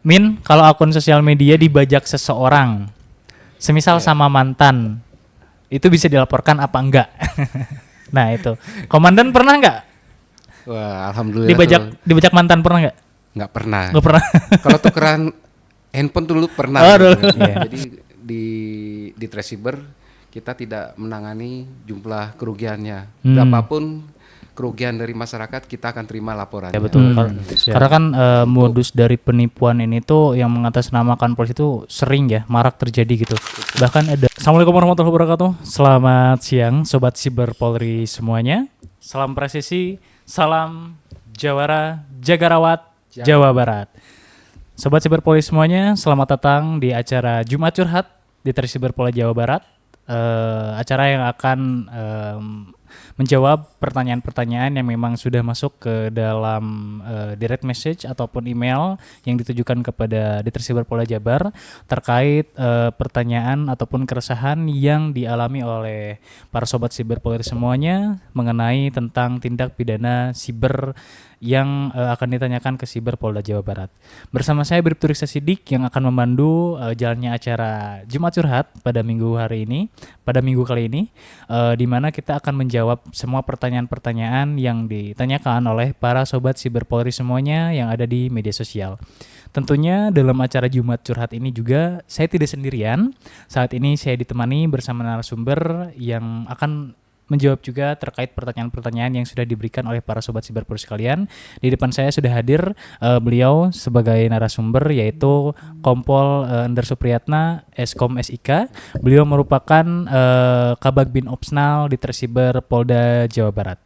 Min, kalau akun sosial media dibajak seseorang, semisal sama mantan, itu bisa dilaporkan apa enggak? Nah itu, komandan pernah nggak Wah, alhamdulillah dibajak mantan, pernah nggak? nggak pernah. Nggak pernah. Kalau tukeran handphone dulu pernah. Oh, dulu. Jadi di Tracecyber kita tidak menangani jumlah kerugiannya. Berapapun kerugian dari masyarakat kita akan terima laporannya. Ya betul. Karena kan modus dari penipuan ini tuh yang mengatasnamakan polisi itu sering ya marak terjadi gitu. Bahkan ada. Assalamualaikum warahmatullahi wabarakatuh. Selamat siang sobat Siber Polri semuanya. Salam presisi, salam Jawara, Jagarawat, Jawa Barat. Sobat Siber Polri semuanya, selamat datang di acara Jumat Curhat di Tracecyber Polda Jawa Barat. Acara yang akan menjawab pertanyaan-pertanyaan yang memang sudah masuk ke dalam direct message ataupun email yang ditujukan kepada Tracecyber Polda Jabar terkait pertanyaan ataupun keresahan yang dialami oleh para sobat Siber Polri semuanya mengenai tentang tindak pidana siber yang akan ditanyakan ke Siber Polda Jawa Barat. Bersama saya Bribtu Riksa Sidik yang akan memandu jalannya acara Jumat Curhat pada minggu kali ini, di mana kita akan menjawab semua pertanyaan-pertanyaan yang ditanyakan oleh para sobat Siber Polri semuanya yang ada di media sosial. Tentunya dalam acara Jumat Curhat ini juga saya tidak sendirian. Saat ini saya ditemani bersama narasumber yang akan menjawab juga terkait pertanyaan-pertanyaan yang sudah diberikan oleh para sobat Siber Polri sekalian. Di depan saya sudah hadir beliau sebagai narasumber yaitu Kompol Endar Supriyatna, Eskom SIK. Beliau merupakan Kabag Bin Opsnal di Tracecyber Polda Jawa Barat.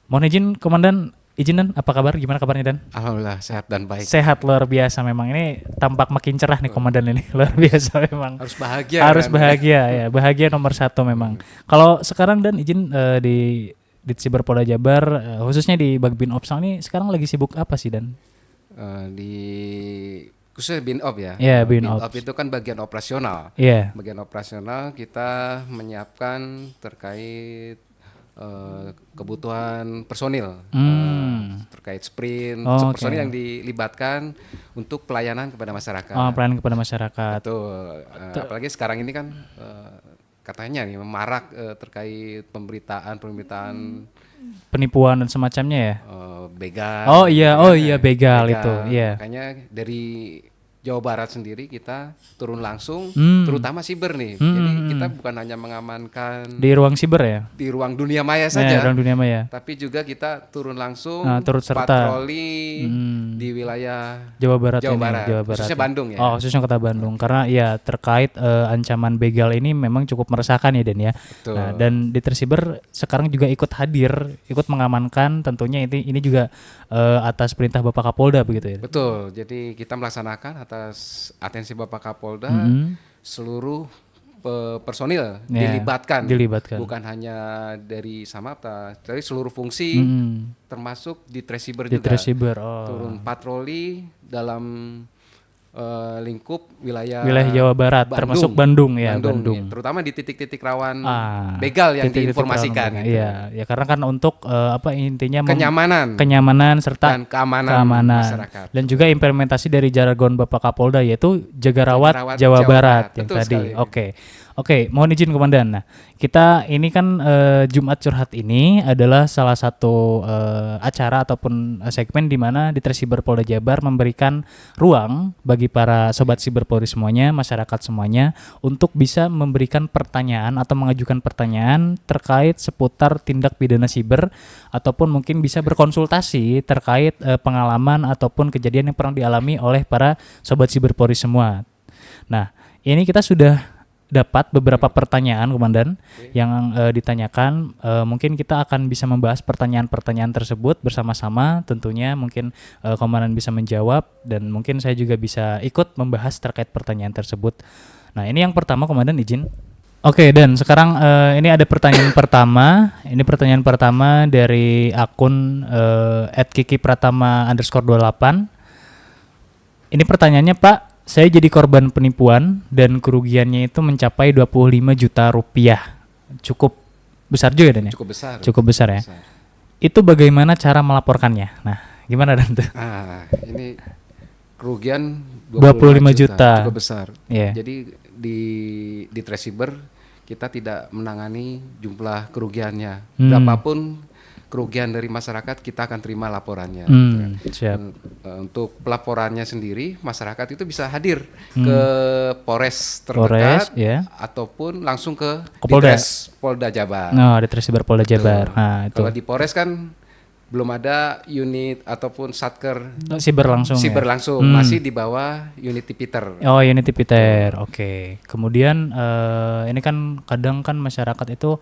Mohon izin Komandan, Dan, apa kabar? Gimana kabarnya Dan? Alhamdulillah sehat dan baik. Sehat luar biasa memang, ini tampak makin cerah nih Komandan ini, luar biasa memang. Harus bahagia. Harus kan? bahagia ya, bahagia nomor satu memang. Kalau sekarang Dan izin di Siber Polda Jabar, khususnya di Bagbin Opsal ini sekarang lagi sibuk apa sih Dan? Di khususnya BINOP ya. Iya, BINOP. BINOP itu kan bagian operasional. Iya. Bagian operasional kita menyiapkan terkait kebutuhan personil terkait sprint, personil yang dilibatkan untuk pelayanan kepada masyarakat. Pelayanan kepada masyarakat. Betul. Apalagi sekarang ini kan katanya nih memarak terkait pemberitaan penipuan dan semacamnya ya. Begal. Oh iya, begal itu. Iya. Makanya dari Jawa Barat sendiri kita turun langsung, terutama siber nih. Jadi kita bukan hanya mengamankan di ruang siber ya, di ruang dunia maya saja, ruang dunia maya. Tapi juga kita turun langsung turut serta patroli di wilayah Jawa Barat, khususnya Bandung ya. Oh, khususnya Kota Bandung, karena ya terkait ancaman begal ini memang cukup meresahkan ya Dan ya. Betul. Nah, dan di Tracecyber sekarang juga ikut mengamankan, tentunya ini juga atas perintah Bapak Kapolda begitu ya. Betul. Jadi kita melaksanakan atas atensi Bapak Kapolda, seluruh personil dilibatkan, bukan hanya dari Samapta, dari seluruh fungsi, termasuk di Tracecyber juga. Turun patroli dalam lingkup wilayah Jawa Barat, termasuk Bandung ya. Terutama di titik-titik rawan begal yang diinformasikan. Iya, ya karena kan untuk intinya kenyamanan serta dan keamanan masyarakat. Dan juga implementasi dari jargon Bapak Kapolda yaitu Jagarawat Jawa Barat yang tadi. Oke, mohon izin Komandan. Nah, kita ini kan Jumat Curhat ini adalah salah satu acara ataupun segmen di mana di Tracecyber Polda Jabar memberikan ruang bagi para sobat Siber Polri semuanya, masyarakat semuanya untuk bisa memberikan pertanyaan atau mengajukan pertanyaan terkait seputar tindak pidana siber ataupun mungkin bisa berkonsultasi terkait pengalaman ataupun kejadian yang pernah dialami oleh para sobat Siber Polri semua. Nah, ini kita sudah dapat beberapa pertanyaan Komandan yang ditanyakan. Mungkin kita akan bisa membahas pertanyaan-pertanyaan tersebut bersama-sama. Tentunya mungkin Komandan bisa menjawab dan mungkin saya juga bisa ikut membahas terkait pertanyaan tersebut. Nah, ini yang pertama Komandan izin. Oke, Dan sekarang ini ada pertanyaan pertama. Ini pertanyaan pertama dari akun @kikipratama_28. Ini pertanyaannya, Pak. Saya jadi korban penipuan dan kerugiannya itu mencapai 25 juta rupiah. Cukup besar juga Dan ya? Cukup besar ya. Itu bagaimana cara melaporkannya? Nah, gimana Dan tuh? Ini kerugian 25 juta. cukup besar. Iya. Jadi di Traceiber kita tidak menangani jumlah kerugiannya. Berapapun kerugian dari masyarakat kita akan terima laporannya. Siap. Untuk pelaporannya sendiri masyarakat itu bisa hadir ke Polres terdekat ataupun langsung ke Polda Jabar. No, di Traceiber Polda Jabar. Nah, itu. Kalau di Polres kan belum ada unit ataupun satker siber langsung, masih di bawah unit Tipiter. Oh, unit Tipiter. Oke. Kemudian ini kan kadang kan masyarakat itu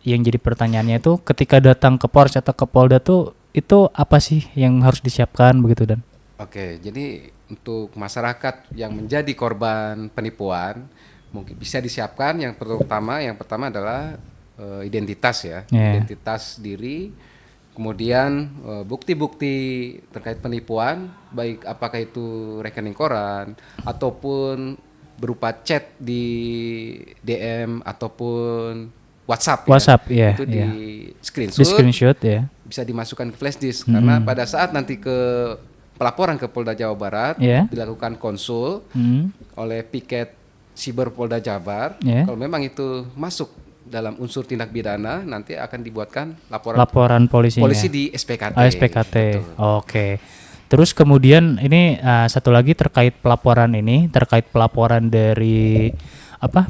yang jadi pertanyaannya itu ketika datang ke Polres atau ke Polda tuh itu apa sih yang harus disiapkan begitu Dan? Oke, jadi untuk masyarakat yang menjadi korban penipuan mungkin bisa disiapkan yang pertama adalah identitas ya, identitas diri. Kemudian bukti-bukti terkait penipuan, baik apakah itu rekening koran ataupun berupa chat di DM ataupun WhatsApp ya. Itu di screenshot ya. Bisa dimasukkan ke flash disk karena pada saat nanti ke pelaporan ke Polda Jawa Barat dilakukan konsul oleh piket Siber Polda Jabar. Kalau memang itu masuk dalam unsur tindak pidana nanti akan dibuatkan laporan polisi di SPKT. SPKT. Oke. Terus kemudian ini satu lagi terkait pelaporan dari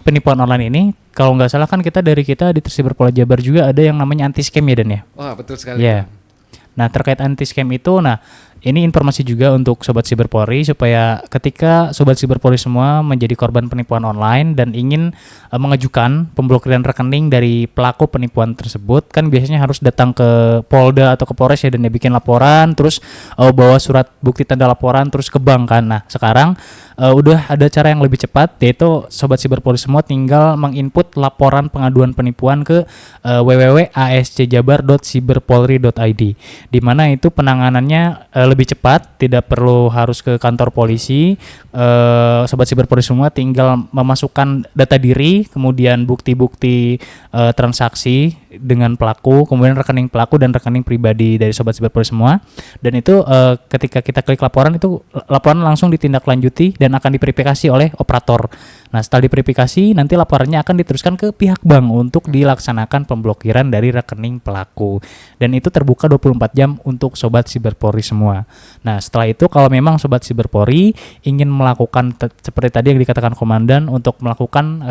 penipuan online ini. Kalau nggak salah kan kita di Traceiber Polda Jabar juga ada yang namanya anti scam ya Dan ya. Oh betul sekali. Ya. Nah terkait anti scam itu, ini informasi juga untuk Sobat Siber Polri supaya ketika Sobat Siber Polri semua menjadi korban penipuan online dan ingin mengajukan pemblokiran rekening dari pelaku penipuan tersebut, kan biasanya harus datang ke Polda atau ke Polres ya dan dia bikin laporan, terus bawa surat bukti tanda laporan, terus ke bank kan. Nah sekarang udah ada cara yang lebih cepat, yaitu Sobat Siber Polri semua tinggal menginput laporan pengaduan penipuan ke www.ascjabar.siberpolri.id, di mana itu penanganannya lebih cepat, tidak perlu harus ke kantor polisi. Sobat Siber Polri semua tinggal memasukkan data diri, kemudian bukti-bukti transaksi dengan pelaku, kemudian rekening pelaku dan rekening pribadi dari Sobat Siber Polri semua. Dan itu ketika kita klik laporan, itu laporan langsung ditindaklanjuti dan akan diverifikasi oleh operator. Nah setelah diverifikasi nanti laporannya akan diteruskan ke pihak bank untuk dilaksanakan pemblokiran dari rekening pelaku. Dan itu terbuka 24 jam untuk Sobat Siber Polri semua. Nah setelah itu kalau memang Sobat Siber Polri ingin melakukan seperti tadi yang dikatakan Komandan untuk melakukan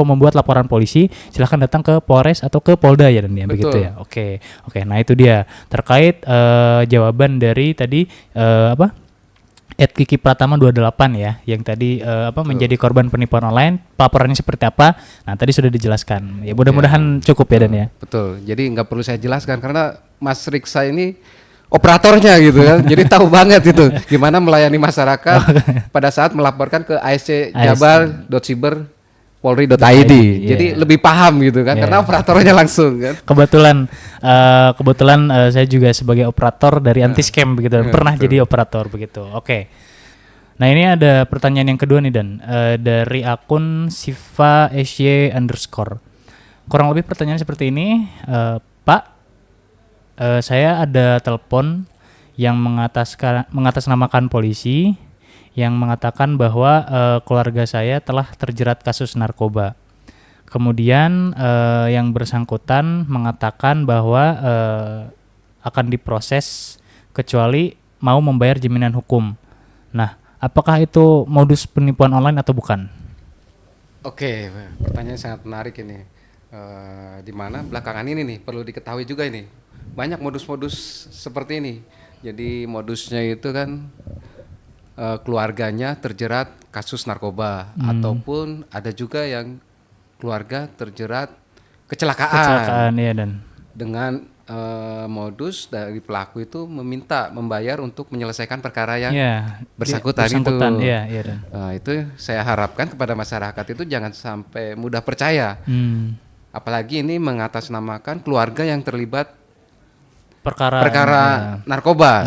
membuat laporan polisi, silahkan datang ke Polres atau ke Polda ya Dan ya. Begitu ya. Oke. Nah itu dia terkait jawaban dari tadi Kiki Pratama 28 ya, yang tadi menjadi korban penipuan online, pelaporannya seperti apa. Nah tadi sudah dijelaskan ya, mudah-mudahan cukup ya Dan ya. Betul, jadi nggak perlu saya jelaskan karena Mas Riksa ini operatornya gitu kan, jadi tahu banget itu gimana melayani masyarakat pada saat melaporkan ke ascjabar.siberpolri.id. Jadi lebih paham gitu kan, karena operatornya langsung kan. Kebetulan saya juga sebagai operator dari anti scam begitu, pernah jadi operator begitu. Oke. Nah ini ada pertanyaan yang kedua nih Dan, dari akun Siva SY_. Kurang lebih pertanyaan seperti ini, Pak. Saya ada telepon yang mengatasnamakan polisi yang mengatakan bahwa keluarga saya telah terjerat kasus narkoba. Kemudian yang bersangkutan mengatakan bahwa akan diproses kecuali mau membayar jaminan hukum. Nah, apakah itu modus penipuan online atau bukan? Oke, pertanyaan sangat menarik ini. Di mana belakangan ini nih perlu diketahui juga ini. Banyak modus-modus seperti ini. Jadi modusnya itu kan keluarganya terjerat kasus narkoba ataupun ada juga yang keluarga terjerat kecelakaan ya Dan. Dengan modus dari pelaku itu meminta membayar untuk menyelesaikan perkara yang bersangkutan itu. Ya, Dan. Nah, itu saya harapkan kepada masyarakat itu jangan sampai mudah percaya. Apalagi ini mengatasnamakan keluarga yang terlibat perkara narkoba.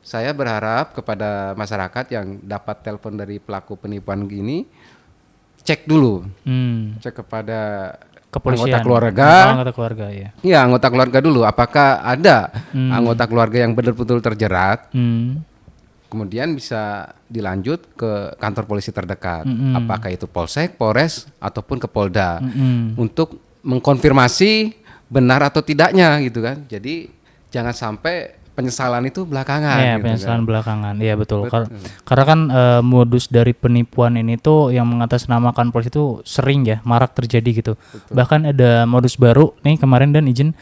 Saya berharap kepada masyarakat yang dapat telepon dari pelaku penipuan gini, cek dulu, cek kepada kepolisian, anggota keluarga ya. Iya, anggota keluarga dulu. Apakah ada anggota keluarga yang benar-benar terjerat? kemudian bisa dilanjut ke kantor polisi terdekat, apakah itu Polsek, Polres, ataupun ke Polda, untuk mengkonfirmasi benar atau tidaknya gitu kan. Jadi jangan sampai penyesalan itu belakangan. Iya, gitu penyesalan kan. belakangan. Iya betul. Karena kan modus dari penipuan ini tuh yang mengatasnamakan polisi itu sering ya marak terjadi gitu. Bahkan ada modus baru nih kemarin dan izin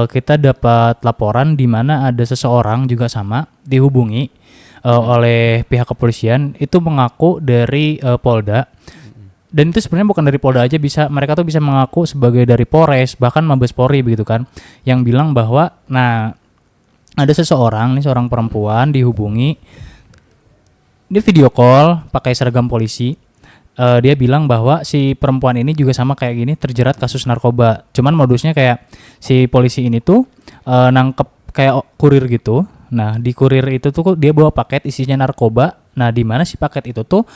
kita dapat laporan di mana ada seseorang juga sama dihubungi oleh pihak kepolisian itu mengaku dari Polda. Dan itu sebenarnya bukan dari Polda aja, mereka tuh bisa mengaku sebagai dari Polres bahkan Mabes Polri begitu kan, yang bilang bahwa ada seseorang nih, seorang perempuan dihubungi, dia video call pakai seragam polisi. Dia bilang bahwa si perempuan ini juga sama kayak gini terjerat kasus narkoba. Cuman modusnya kayak si polisi ini tuh nangkep kayak kurir gitu. Nah di kurir itu tuh dia bawa paket isinya narkoba. Nah di mana si paket itu tuh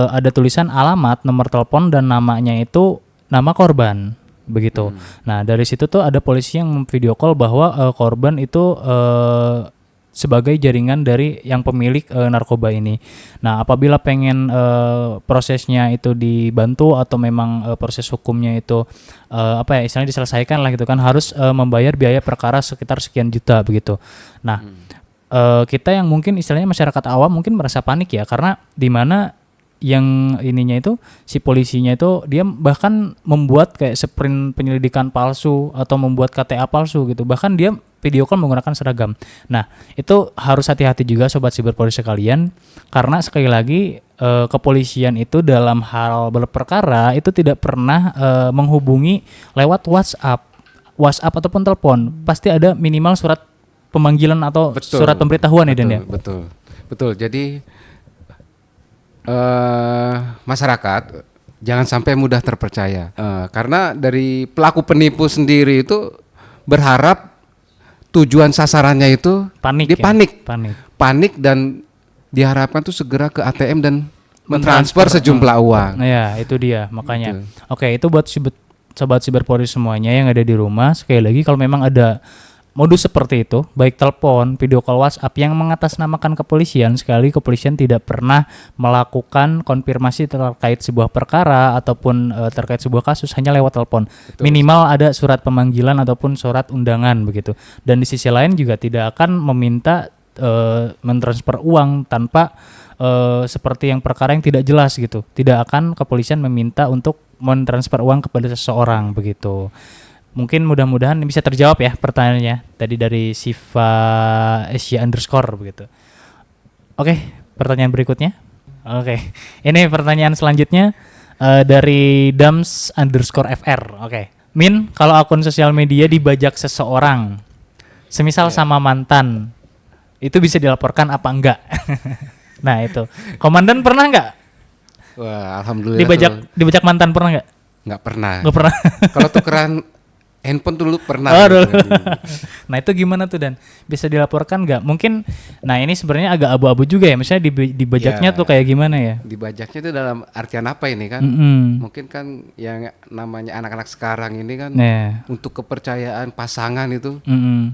ada tulisan alamat, nomor telepon dan namanya itu nama korban. Begitu. Nah dari situ tuh ada polisi yang video call bahwa korban itu sebagai jaringan dari yang pemilik narkoba ini. Nah apabila pengen prosesnya itu dibantu atau memang proses hukumnya itu istilahnya diselesaikan lah gitu kan, harus membayar biaya perkara sekitar sekian juta begitu. Nah kita yang mungkin istilahnya masyarakat awam mungkin merasa panik ya, karena di mana yang ininya itu si polisinya itu dia bahkan membuat kayak sprint penyelidikan palsu atau membuat KTA palsu gitu, bahkan dia video call menggunakan seragam. Nah itu harus hati-hati juga sobat siberpolis sekalian, karena sekali lagi kepolisian itu dalam hal berperkara itu tidak pernah menghubungi lewat WhatsApp ataupun telepon, pasti ada minimal surat pemanggilan atau surat pemberitahuan ya Dan ya. Betul. Jadi masyarakat jangan sampai mudah terpercaya, karena dari pelaku penipu sendiri itu berharap tujuan sasarannya itu panik dan diharapkan tuh segera ke ATM dan mentransfer sejumlah uang. Ya itu dia makanya. Oke, itu buat sobat siberpolis semuanya yang ada di rumah, sekali lagi kalau memang ada modus seperti itu, baik telepon, video call, WhatsApp yang mengatasnamakan kepolisian, sekali kepolisian tidak pernah melakukan konfirmasi terkait sebuah perkara ataupun terkait sebuah kasus hanya lewat telepon. Minimal ada surat pemanggilan ataupun surat undangan begitu. Dan di sisi lain juga tidak akan meminta mentransfer uang tanpa seperti yang perkara yang tidak jelas gitu. Tidak akan kepolisian meminta untuk mentransfer uang kepada seseorang begitu. Mungkin mudah-mudahan bisa terjawab ya pertanyaannya tadi dari Siva Asia _ begitu. Oke, pertanyaan berikutnya. Oke, ini pertanyaan selanjutnya dari Dams _FR. Oke, Min, kalau akun sosial media dibajak seseorang, semisal sama mantan, itu bisa dilaporkan apa enggak? Nah itu, komandan pernah enggak? Wah, alhamdulillah. Dibajak mantan pernah enggak? Nggak pernah. Nggak pernah. Kalau tukeran handphone dulu pernah. Dulu. Nah itu gimana tuh Dan? Bisa dilaporkan nggak? Mungkin, nah ini sebenarnya agak abu-abu juga ya. Misalnya dibajaknya tuh kayak gimana ya? Dibajaknya itu dalam artian apa ini kan? Mungkin kan yang namanya anak-anak sekarang ini kan untuk kepercayaan pasangan itu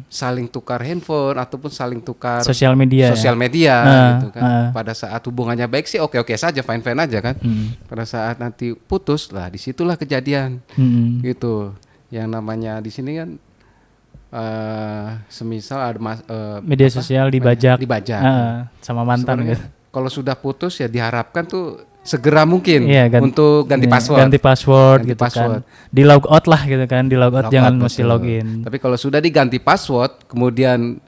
saling tukar handphone ataupun saling tukar sosial media gitu kan. Pada saat hubungannya baik sih oke-oke saja, fine-fine aja kan. Pada saat nanti putus lah, disitulah kejadian gitu. Yang namanya di sini kan semisal ada media sosial dibajak sama mantan sebenarnya, gitu. Kalau sudah putus ya diharapkan tuh segera mungkin untuk ganti password gitu kan. Di log out lah gitu kan, di log out jangan mesti login. Tapi kalau sudah diganti password kemudian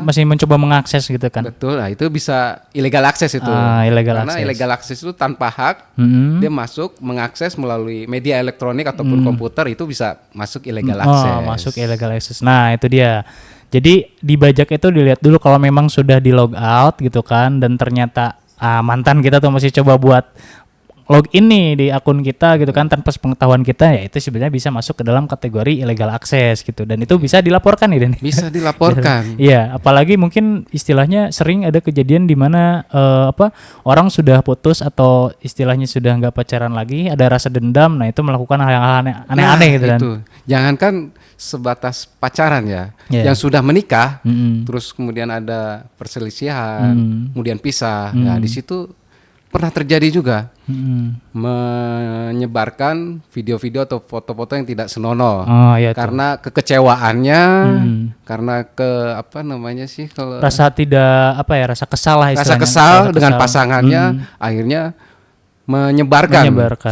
masih mencoba mengakses gitu kan. Betul, nah itu bisa illegal access itu. Karena illegal access itu tanpa hak, dia masuk mengakses melalui media elektronik ataupun komputer, itu bisa masuk illegal access. Masuk illegal access. Nah, itu dia. Jadi dibajak itu dilihat dulu kalau memang sudah di log out gitu kan, dan ternyata mantan kita tuh masih coba buat login nih di akun kita gitu kan tanpa sepengetahuan kita, ya itu sebenarnya bisa masuk ke dalam kategori illegal access gitu, dan itu bisa dilaporkan nih Dan. Bisa dilaporkan. Iya, apalagi mungkin istilahnya sering ada kejadian di mana orang sudah putus atau istilahnya sudah nggak pacaran lagi, ada rasa dendam, nah itu melakukan hal-hal aneh-aneh gitu Dan. Itu. Jangankan sebatas pacaran ya, Iya. yang sudah menikah, Mm-mm. terus kemudian ada perselisihan, kemudian pisah. Nah, di situ pernah terjadi juga Mm-mm. menyebarkan video-video atau foto-foto yang tidak senonoh. Oh iya tuh. Karena kekecewaannya, karena apa namanya sih kalau Rasa tidak rasa kesal lah rasa istilahnya. kesal Rasa dengan kesal. pasangannya, akhirnya menyebarkan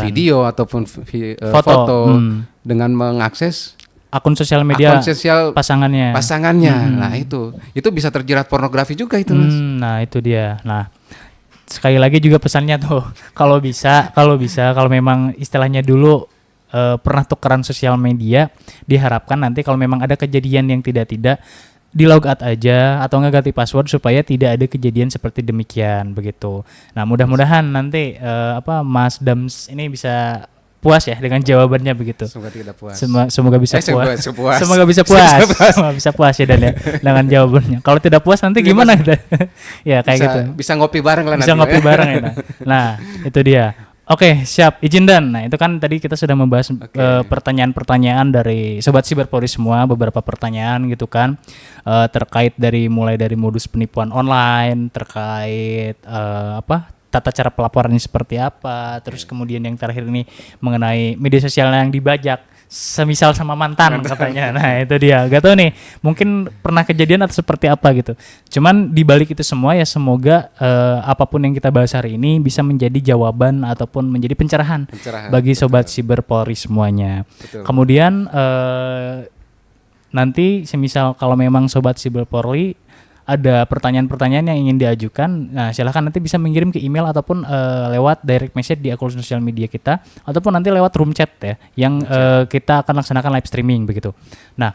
video ataupun Foto. foto dengan mengakses Akun sosial media akun sosial pasangannya. Nah, itu bisa terjerat pornografi juga itu, Mas. Nah itu dia. Nah sekali lagi juga pesannya tuh, kalau bisa kalau memang istilahnya dulu pernah tukeran sosial media, diharapkan nanti kalau memang ada kejadian yang tidak di log out aja atau nggak ganti password supaya tidak ada kejadian seperti demikian begitu. Nah mudah-mudahan nanti Mas Dams ini bisa puas ya dengan jawabannya begitu. Semoga tidak puas. Semoga bisa puas. Sepuas. Semoga bisa puas. Semoga bisa puas ya Dan ya dengan jawabannya. Kalau tidak puas nanti gimana Dan? Ya kayak gitu. Bisa ngopi bareng lah Bisa nanti. ngopi bareng ya. Nah, itu dia. Oke, siap. Izin Dan. Nah, itu kan tadi kita sudah membahas pertanyaan-pertanyaan dari Sobat Siberpori semua, beberapa pertanyaan gitu kan. Terkait mulai dari modus penipuan online, terkait tata cara pelaporannya seperti apa, terus kemudian yang terakhir ini mengenai media sosial yang dibajak, semisal sama mantan katanya. Nah itu dia, gak tahu nih, mungkin pernah kejadian atau seperti apa gitu. Cuman dibalik itu semua ya semoga apapun yang kita bahas hari ini bisa menjadi jawaban ataupun menjadi pencerahan bagi Sobat Siberpori semuanya. Betul. Kemudian nanti semisal kalau memang Sobat Siberpori ada pertanyaan-pertanyaan yang ingin diajukan, nah silahkan nanti bisa mengirim ke email ataupun lewat direct message di akun sosial media kita, ataupun nanti lewat room chat ya, yang kita akan laksanakan live streaming begitu. Nah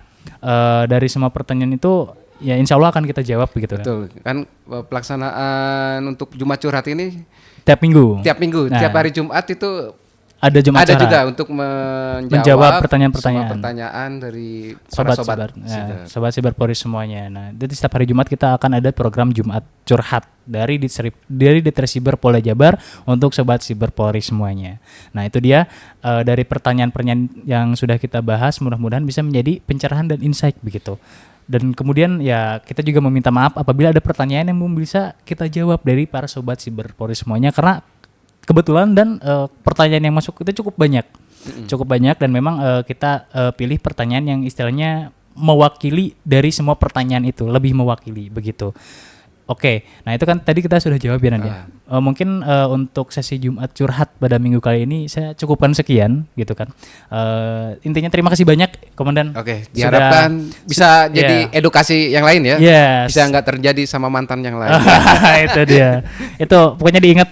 dari semua pertanyaan itu ya insya Allah akan kita jawab begitu. Betul, kan pelaksanaan untuk Jumat Curhat ini tiap minggu. Nah, tiap hari Jumat itu ada Jumat ada Curhat juga untuk menjawab pertanyaan dari sobat Siberpori semuanya. Nah, jadi setiap hari Jumat kita akan ada program Jumat Curhat dari Ditresiber Polda Jabar untuk Sobat Siberpori semuanya. Nah, itu dia dari pertanyaan-pertanyaan yang sudah kita bahas, mudah-mudahan bisa menjadi pencerahan dan insight begitu. Dan kemudian ya kita juga meminta maaf apabila ada pertanyaan yang belum bisa kita jawab dari para Sobat Siberpori semuanya, karena kebetulan Dan pertanyaan yang masuk itu cukup banyak dan memang kita pilih pertanyaan yang istilahnya mewakili dari semua pertanyaan itu, lebih mewakili begitu. Oke, nah itu kan tadi kita sudah jawab ya Nadia. Mungkin untuk sesi Jumat Curhat pada minggu kali ini saya cukupkan sekian gitu kan. Intinya terima kasih banyak Komandan. Oke, diharapkan bisa jadi edukasi yang lain ya. Yes. Bisa nggak terjadi sama mantan yang lain. Itu dia. Itu pokoknya diingat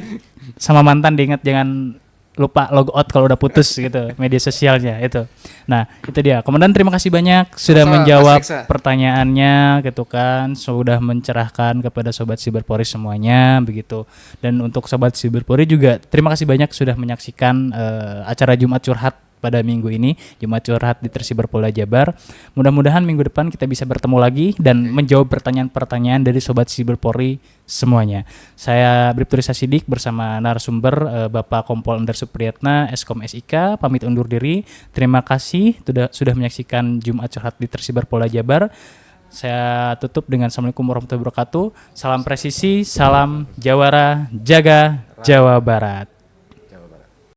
sama mantan, diingat jangan lupa log out kalau udah putus gitu media sosialnya itu. Nah itu dia. Komandan terima kasih banyak sudah menjawab pertanyaannya gitu kan, sudah mencerahkan kepada Sobat Siberpori semuanya begitu. Dan untuk Sobat Siberpori juga terima kasih banyak sudah menyaksikan acara Jumat Curhat pada minggu ini, Jumat Curhat di Ditresiber Polda Jabar. Mudah-mudahan minggu depan kita bisa bertemu lagi dan menjawab pertanyaan-pertanyaan dari Sobat Siberpori semuanya. Saya Bribtu Risa Sidik bersama narasumber Bapak Kompol Endar Supriyatna, Eskom SIK, pamit undur diri. Terima kasih sudah menyaksikan Jumat Curhat di Ditresiber Polda Jabar. Saya tutup dengan Assalamualaikum warahmatullahi wabarakatuh. Salam presisi, salam jawara, jaga Jawa Barat.